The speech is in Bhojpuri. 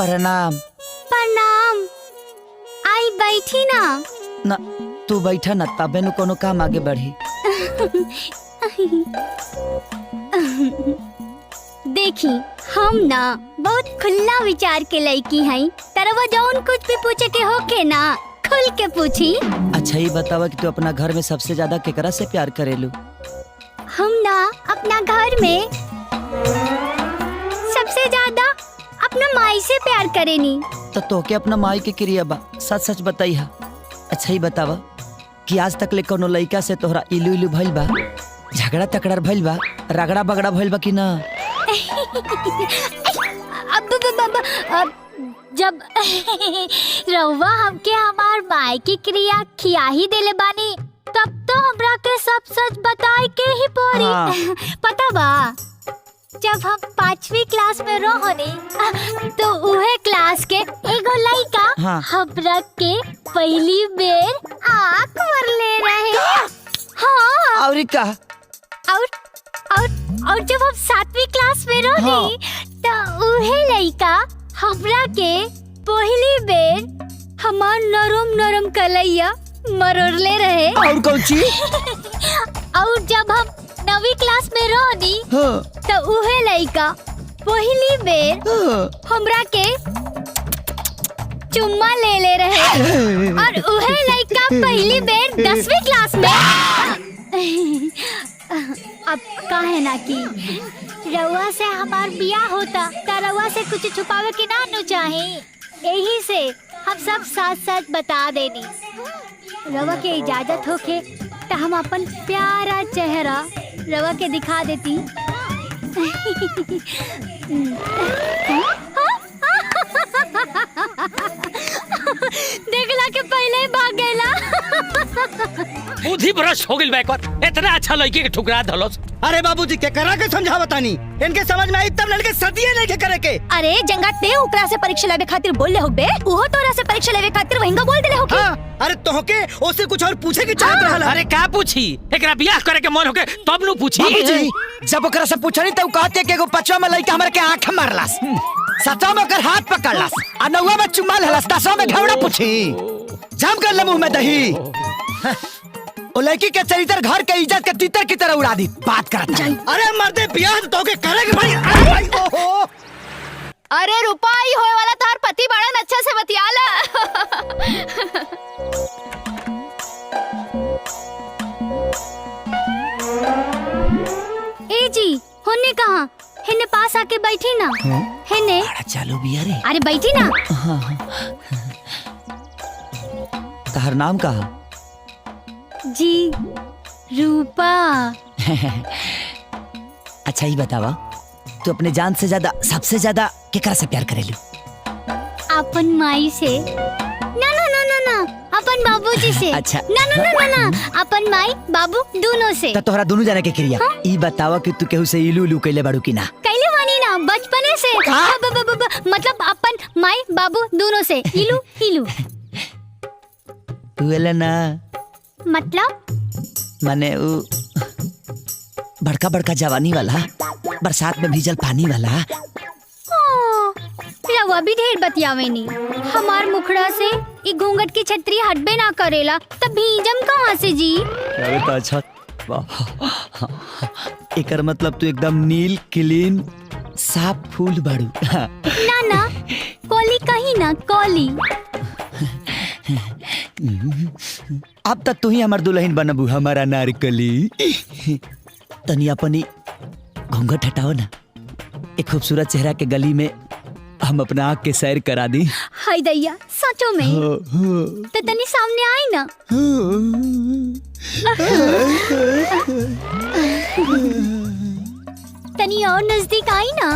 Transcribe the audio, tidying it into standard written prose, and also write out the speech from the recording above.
प्रणाम। प्रणाम। आई बैठी ना। ना तू बैठा ना, तबे नु कोनो काम आगे बढ़ी। देखी हम ना बहुत खुला विचार के लड़की हई, तरवा जौन कुछ भी पूछे के होके ना खुल के पूछी। अच्छा ये बतावा कि तू अपना घर में सबसे ज्यादा केकरा से प्यार करेलू? हम ना अपना घर में सबसे ज्यादा अपना माई से प्यार करेनी। तो तोके अपना माई के क्रिया बा, सच सच बताई हा। अच्छा ही बतावा कि आज तक ले कोनो लड़का से तोहरा इलू इलू भइल बा, झगड़ा तकड़ा भइल बा, रगड़ा बगड़ा भइल बा कि ना? अब जब रउआ हमके हमार माई की क्रिया खिया ही देले बानी, तब तो हमरा के सब सच बताए के ही पड़ी। हाँ। पता बा जब हम 5वीं क्लास में रहनी तो उहे क्लास के एगो लड़का हाँ। हमरा के पहली बेर आँख मरले रहे। हाँ। और का? और जब हम 7वीं क्लास में रहनी तो उहे लड़का हमरा के पहली बेर हमार नरम नरम कलैया मरोड़ले रहे। और कौन चीज? और जब हम 9वीं क्लास में रहनी हाँ। तो उहे लड़का पहली बेर हमरा के चुम्मा ले रहे। और उहे लड़का पहली बेर 10वीं क्लास में। अब काहे ना कि रउआ से हमार बियाह होता त रउआ से कुछ छुपावे के ना नु चाहे, यही से हम सब साथ साथ बता देनी। रउआ के इजाजत होके त हम अपन प्यारा चेहरा रउआ के दिखा देती। देखला के पहले ही भाग गएला। बुद्धि भ्रष्ट हो गइल बा एक बार। इतना अच्छा लड़की के ठुकरा धलोस। अरे बाबूजी के करा के समझावतानी, इनके समझ में आई तब लड़के सदिए नहीं के करे के। अरे जंगा ते ओकरा से परीक्षा लेवे खातिर बोलले होबे, ओहो तोरा से परीक्षा लेवे खातिर वहिंगा बोल देले होके। हाँ, अरे तोहके ओसे कुछ और पूछे की चाहत रहल। अरे का पूछी? एकरा बियाह करे के मन होके तब नु पूछी। बाबूजी जब ओकरा से पूछनी तो कहते कि एगो 5वां में लड़का हमरा के आंख मारलास, 7वां में ओकर हाथ पकड़लास, आ 9वां में चुम्मा लेलास, 10वां में घेवड़ा पूछी। जाम कर ले मुंह में दही। ओ लड़की के चरित्र घर के इज्जत के तीतर की तरह उड़ा दी। बात करता है। अरे मर्दे बियाह तो के करे के भाई। अरे भाई ओहो। अरे रुपाई होए वाला तार पति बड़ा अच्छा से बतियाला। ए जी होने कहाँ? हेने पास आके बैठी ना। हेने बड़ा चालू बिया रे। अरे बैठी ना। तहर नाम कहा? जी रूपा। अच्छा ही बतावा तू अपने जान से ज्यादा सबसे ज्यादा केकरा से प्यार करेलू? अपन माई से। ना ना ना ना ना अपन बाबूजी से। अच्छा। ना ना ना ना ना अपन माई बाबू दोनों से। तो तोहरा दोनों जाने के क्रिया। ई बतावा कि तू केहू से इलू इलू कैले बाड़ू की ना? कैले वानी ना बचपने से। मतलब अपन माई बाबू दोनों से इलू इलू। तू ना मतलब माने उ बड़का बड़का जवानी वाला, बरसात में भीजल पानी वाला। रवा भी ढेर बतियावेनी। हमार मुखड़ा से ई घूंघट की छतरी हटबे ना करेला, तब भीजम कहाँ से जी? अरे तो अच्छा एकर मतलब तू एकदम नील क्लीन साफ फूल बाड़ू। ना ना कोली कहीं ना कोली। अब तक तू ही हमार दुल्हन बनबू हमारा नारकली। तनी अपनी घूंघट हटाओ ना, एक खूबसूरत चेहरा के गली में हम अपना आँख के सैर करा दी। हाय दैया सचो में? तो तनी सामने आई ना। तनी और नजदीक आई ना।